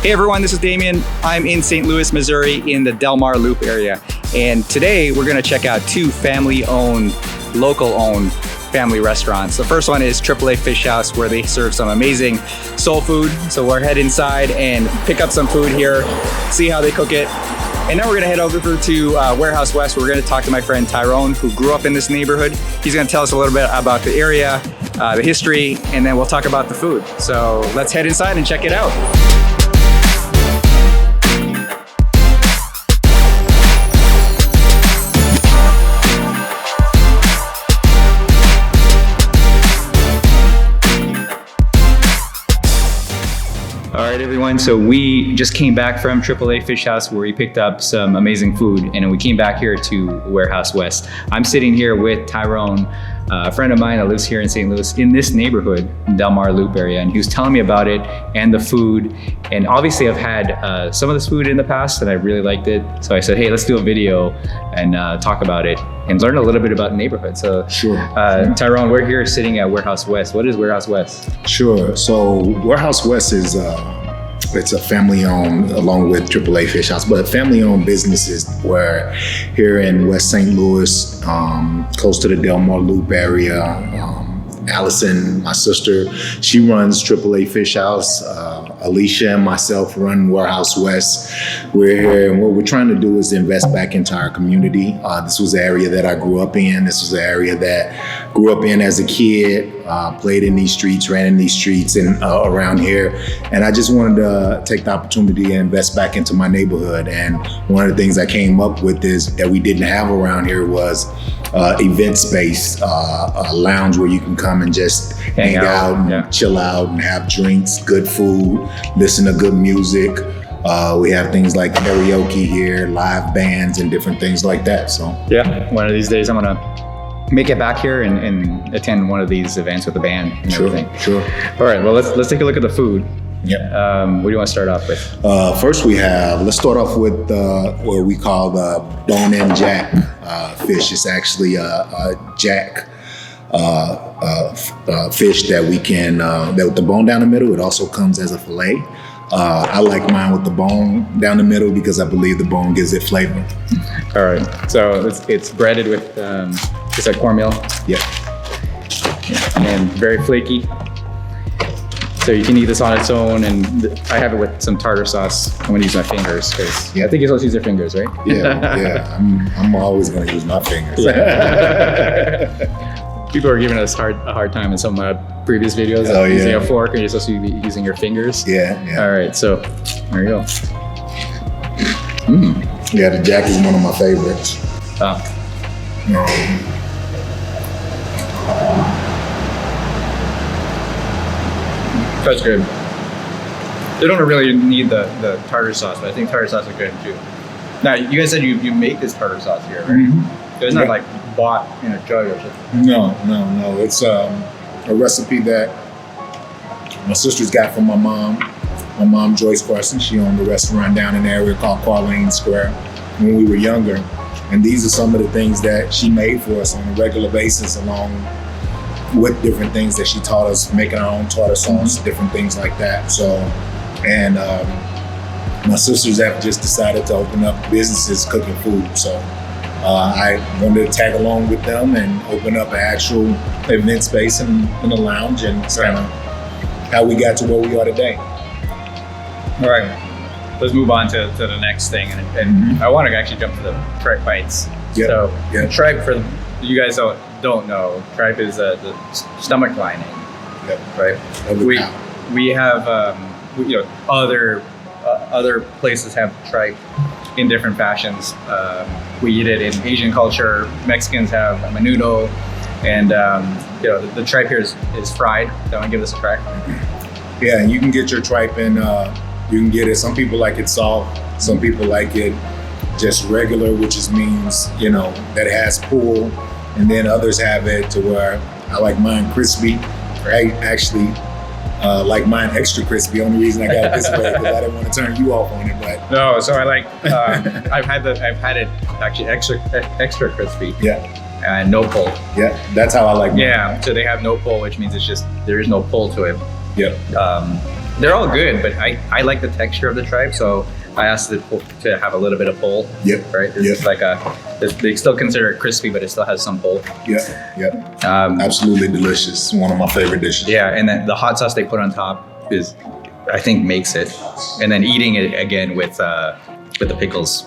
Hey everyone, this is Damian. I'm in St. Louis, Missouri in the Delmar Loop area. And today we're gonna check out two family-owned, local-owned family restaurants. The first one is AAA Fish House, where they serve some amazing soul food. So we'll head inside and pick up some food here, see how they cook it. And then we're gonna head over to Warehouse West. We're gonna talk to my friend Tyrone, who grew up in this neighborhood. He's gonna tell us a little bit about the area, the history, and then we'll talk about the food. So let's head inside and check it out. All right, everyone, so we just came back from AAA Fish House where we picked up some amazing food, and we came back here to Warehouse West. I'm sitting here with Tyrone, a friend of mine that lives here in St. Louis in this neighborhood, Delmar Loop area, and he was telling me about it and the food. And obviously I've had some of this food in the past and I really liked it. So I said, hey, let's do a video and talk about it and learn a little bit about the neighborhood. So sure. Tyrone, we're here sitting at Warehouse West. What is Warehouse West? Sure. So Warehouse West is it's a family-owned, along with AAA Fish House, but family-owned businesses where here in West St. Louis, close to the Delmar Loop area, Allison, my sister, she runs AAA Fish House. Alicia and myself run Warehouse West. We're here, and what we're trying to do is invest back into our community. This was an area that I grew up in. This was an area that grew up in as a kid, played in these streets, ran in these streets and around here. And I just wanted to take the opportunity to invest back into my neighborhood. And one of the things I came up with is that we didn't have around here was event space, a lounge where you can come and just hang out and chill out and have drinks, good food, listen to good music. We have things like karaoke here, live bands and different things like that. So yeah, one of these days I'm gonna make it back here and attend one of these events with the band and everything. Sure. All right, well, let's take a look at the food. Yeah. What do you want to start off with? First let's start off with what we call the bone-in jack fish. It's actually a jack fish that we can, that with the bone down the middle. It also comes as a fillet. I like mine with the bone down the middle because I believe the bone gives it flavor. All right, so it's breaded with, just like cornmeal? Yeah. And very flaky. So you can eat this on its own, and I have it with some tartar sauce. I'm gonna use my fingers because I think you're supposed to use your fingers, right? Yeah. I'm always gonna use my fingers. People are giving us a hard time in some of my previous videos. Using a fork, and you're supposed to be using your fingers. Yeah. All right, so there you go. Yeah, the jack is one of my favorites. That's good. They don't really need the tartar sauce, but I think tartar sauce is good too. Now, you guys said you make this tartar sauce here, right? Mm-hmm. So it's not like bought in a jug or something. No. It's a recipe that my sister's got from my mom. My mom, Joyce Carson, she owned a restaurant down in the area called Carlene Square when we were younger. And these are some of the things that she made for us on a regular basis, along with different things that she taught us, making our own tartar sauce, different things like that. So, and my sisters have just decided to open up businesses cooking food. So I wanted to tag along with them and open up an actual event space in a lounge, and it's kind of how we got to where we are today. All right, let's move on to the next thing. And I want to actually jump to the tripe bites. Yep. So tripe, for you guys don't know, tripe is the stomach lining, right? We have other places have tripe in different fashions. We eat it in Asian culture. Mexicans have menudo, and the tripe here is fried. So I want to give this a try. Yeah, and you can get your tripe in. You can get it. Some people like it soft. Some people like it just regular, which means that it has pull. And then others have it to where I like mine crispy. I actually like mine extra crispy. Only reason I got it this way because I didn't want to turn you off on it. But no, so I like. I've had it actually extra crispy. Yeah. And no pull. Yeah, that's how I like mine. Yeah, so they have no pull, which means there is no pull to it. Yep. They're all good, but I like the texture of the tripe, so I asked it to have a little bit of pull. Yep. Right? It's like they still consider it crispy, but it still has some pull. Yep. Absolutely delicious. One of my favorite dishes. Yeah, and then the hot sauce they put on top is, I think, makes it. And then eating it again with the pickles,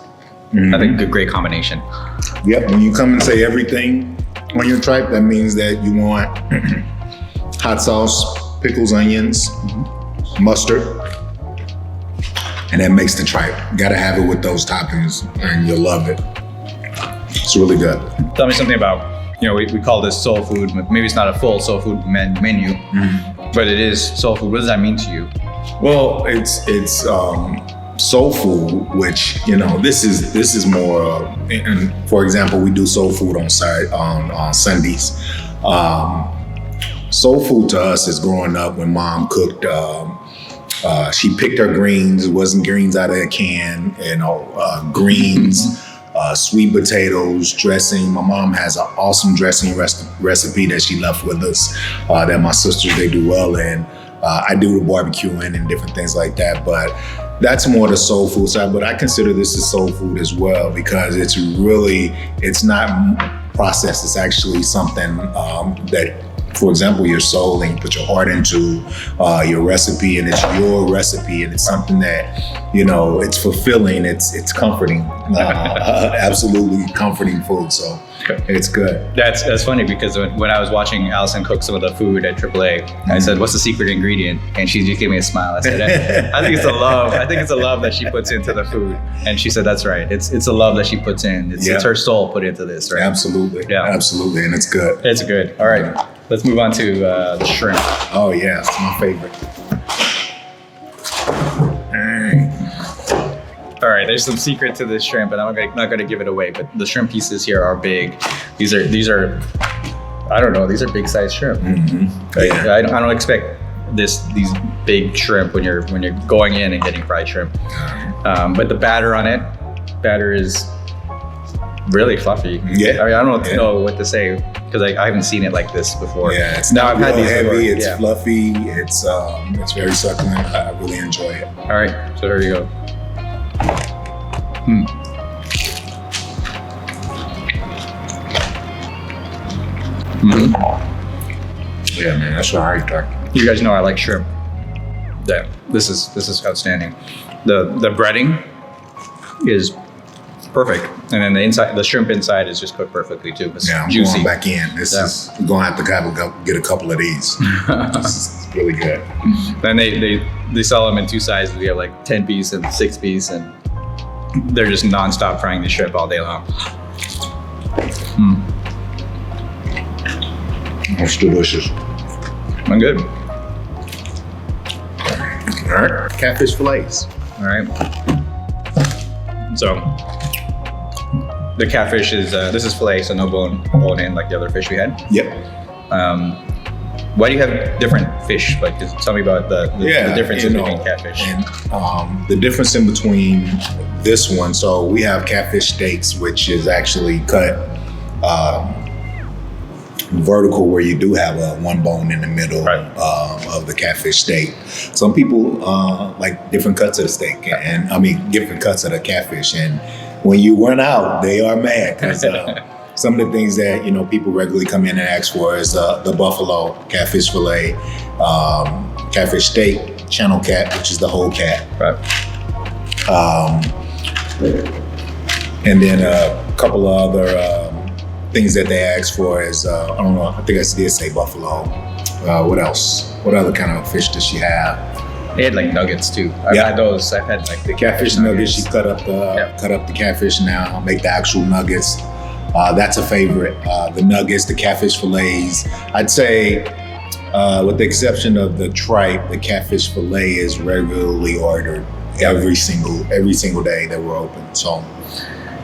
I think a great combination. Yep. When you come and say everything on your tripe, that means that you want hot sauce, pickles, onions, mustard, and that makes the tripe. You gotta have it with those toppings and you'll love it. It's really good. Tell me something about, we call this soul food. Maybe it's not a full soul food menu, but it is soul food. What does that mean to you? Well, it's soul food, which, this is more, and for example, we do soul food on Sundays. Soul food to us is growing up when mom cooked. She picked her greens. It wasn't greens out of a can. Greens, sweet potatoes, dressing. My mom has an awesome dressing recipe that she left with us. That my sisters, they do well in. I do the barbecuing and different things like that, but that's more the soul food side. But I consider this as soul food as well because it's not processed. It's actually something that, for example, your soul, and you put your heart into your recipe, and it's your recipe, and it's something that, it's fulfilling, it's comforting, absolutely comforting food. So it's good. That's funny because when I was watching Allison cook some of the food at AAA, I said, "What's the secret ingredient?" And she just gave me a smile. I said, "I think it's the love. I think it's the love that she puts into the food." And she said, "That's right. It's the love that she puts in. It's her soul put into this, right?" Absolutely. Yeah, absolutely, and it's good. It's good. All right. Let's move on to the shrimp. Oh yeah, it's my favorite. All right, there's some secret to this shrimp, and I'm not going to give it away. But the shrimp pieces here are big. These are, I don't know. These are big size shrimp. Yeah. I don't expect these big shrimp when you're going in and getting fried shrimp. But the batter on it, is really fluffy. Yeah. I mean, I don't know what to say because I haven't seen it like this before. Yeah, it's not real heavy. It's fluffy. It's very succulent. I really enjoy it. All right, so here you go. Yeah, man, that's all right, Doc. You guys know I like shrimp. Yeah, this is outstanding. The breading is perfect, and then the shrimp inside is just cooked perfectly too. It's juicy. I'm going back in. We're gonna have to get a couple of these. This is really good. Then they sell them in two sizes. We have like 10-piece and 6-piece, and they're just nonstop frying the shrimp all day long. It's delicious. I'm good. All right, catfish fillets. All right. So the catfish is this is fillet, so no bone in like the other fish we had. Yep. Why do you have different fish? Like, just tell me about the difference between catfish. And the difference in between this one, so we have catfish steaks, which is actually cut vertical, where you do have one bone in the middle of the catfish steak. Some people like different cuts of the steak, and different cuts of the catfish. And when you run out, they are mad because some of the things that people regularly come in and ask for is the buffalo catfish fillet, catfish steak, channel cat, which is the whole cat, right? And then a couple of other things that they ask for is I don't know. I think I did say buffalo. What else? What other kind of fish does she have? They had like nuggets too. I've had those. I've had like the catfish nuggets. She cut up the catfish now, make the actual nuggets. That's a favorite. The nuggets, the catfish fillets. I'd say, with the exception of the tripe, the catfish fillet is regularly ordered every single day that we're open. So.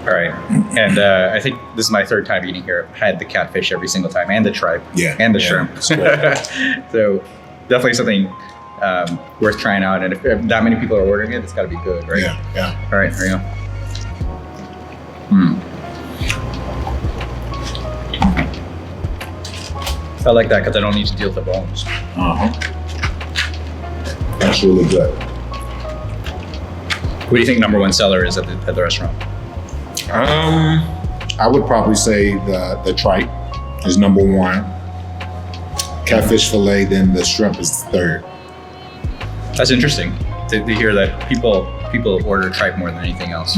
All right, and I think this is my third time eating here. I've had the catfish every single time, and the tripe, and the shrimp. So definitely something worth trying out. And if that many people are ordering it, it's got to be good, right? Yeah. All right, here you go. I like that because I don't need to deal with the bones. that's really good. What do you think number one seller is at the restaurant? I would probably say the tripe is number one. Catfish fillet, then the shrimp is third. That's interesting to hear that people order tripe more than anything else.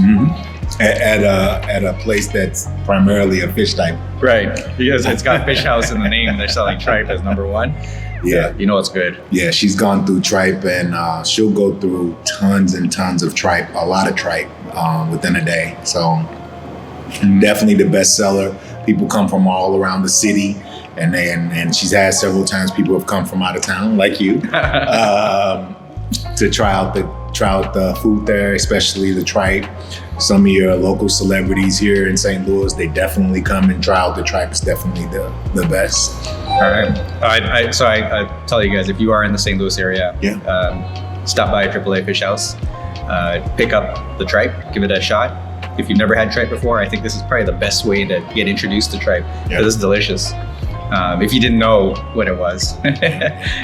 At a place that's primarily a fish type. Right, because it's got Fish House in the name. They're selling tripe as number one. Yeah, you know it's good. Yeah, she's gone through tripe, and she'll go through tons and tons of tripe, a lot of tripe within a day. So definitely the best seller. People come from all around the city, and she's had several times people have come from out of town, like you, to try out the food there, especially the tripe. Some of your local celebrities here in St. Louis, they definitely come and try out the tripe. It's definitely the best. All right. So I tell you guys, if you are in the St. Louis area, stop by AAA Fish House, pick up the tripe, give it a shot. If you've never had tripe before, I think this is probably the best way to get introduced to tripe. Because it's delicious. If you didn't know what it was,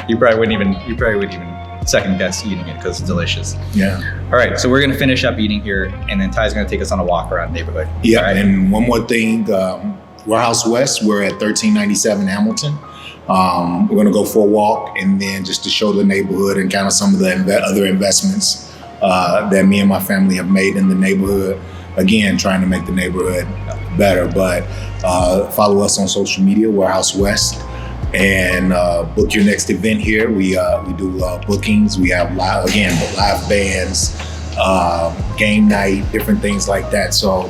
you probably wouldn't even second guess eating it because it's delicious. Yeah. All right, so we're gonna finish up eating here, and then Ty's gonna take us on a walk around the neighborhood. Yeah, right? And one more thing, Warehouse West, we're at 1397 Hamilton. We're gonna go for a walk, and then just to show the neighborhood and kind of some of the other investments that me and my family have made in the neighborhood. Again, trying to make the neighborhood better, but follow us on social media, Warehouse West. And book your next event here. We do bookings. We have live bands, game night, different things like that. So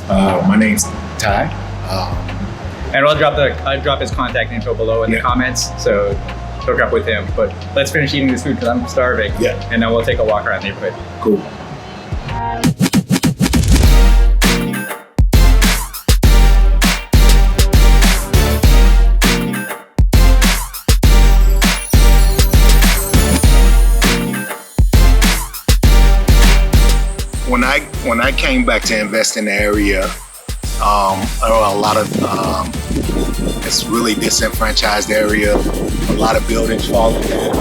my name's Ty. And I'll drop his contact info below in the comments. So hook up with him. But let's finish eating this food because I'm starving. Yeah. And then we'll take a walk around the neighborhood. Cool. When I came back to invest in the area, there were a lot of it's really disenfranchised area. A lot of buildings falling down,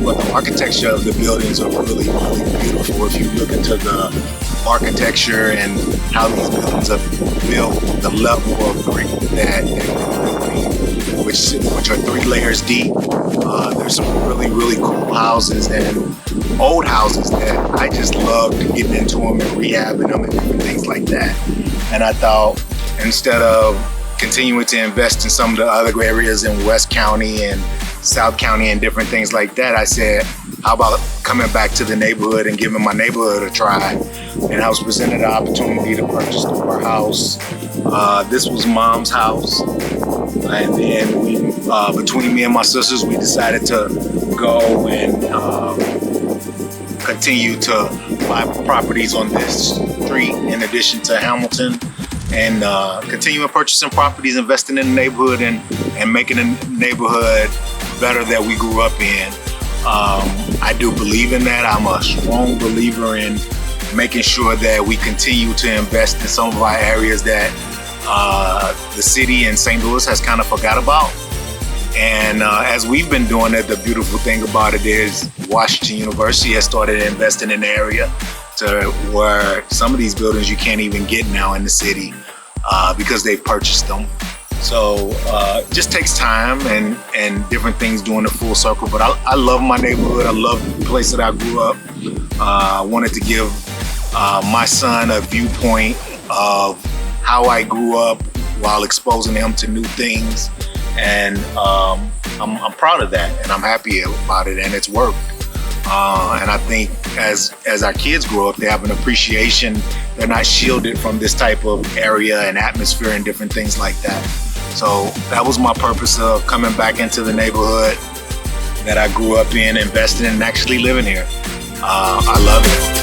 but the architecture of the buildings are really, really beautiful. If you look into the architecture and how these buildings are built, the level of brick that which are 3 layers deep. There's some really, really cool houses and old houses that I just loved getting into them and rehabbing them and different things like that. And I thought instead of continuing to invest in some of the other areas in West County and South County and different things like that, I said, how about coming back to the neighborhood and giving my neighborhood a try? And I was presented the opportunity to purchase our house. This was Mom's house. And then we, between me and my sisters, we decided to go and continue to buy properties on this street in addition to Hamilton, and continue purchasing properties, investing in the neighborhood and making the neighborhood better that we grew up in. I do believe in that. I'm a strong believer in making sure that we continue to invest in some of our areas that the city and St. Louis has kind of forgot about. And as we've been doing it, the beautiful thing about it is Washington University has started investing in the area to where some of these buildings you can't even get now in the city because they've purchased them. So it just takes time and different things doing the full circle. But I love my neighborhood. I love the place that I grew up. I wanted to give my son a viewpoint of how I grew up while exposing him to new things. And I'm proud of that, and I'm happy about it, and it's worked. And I think as our kids grow up, they have an appreciation. They're not shielded from this type of area and atmosphere and different things like that. So that was my purpose of coming back into the neighborhood that I grew up in, investing in, and actually living here. I love it.